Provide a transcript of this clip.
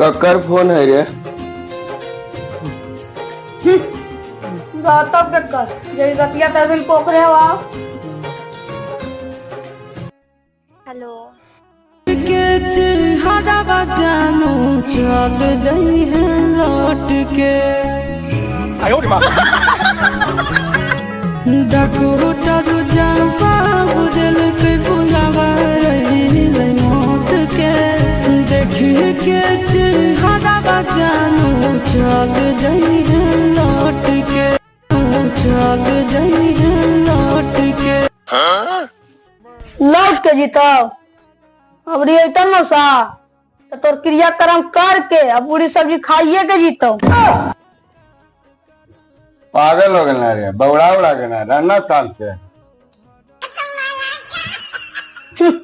ककर फोन है रे? गौतम के कर जरी रतिया कर बिल पोखरे हुआ। हेलो के चिन्हरा बजानो चल जाई है लौट के डकोटर जाबा बुदल के बुलावा रही मौत के देखिए के चिन्हरा बजानो चल जाई है लौट के चल जाई है लौट के लौट के जीतो अब रियतन न सा तो तोर क्रियाक्रम करके अब पूरी सब्जी खाइए के जीतो। पागल हो गए रे, बौड़ा उड़ा गए ना रहना साल से।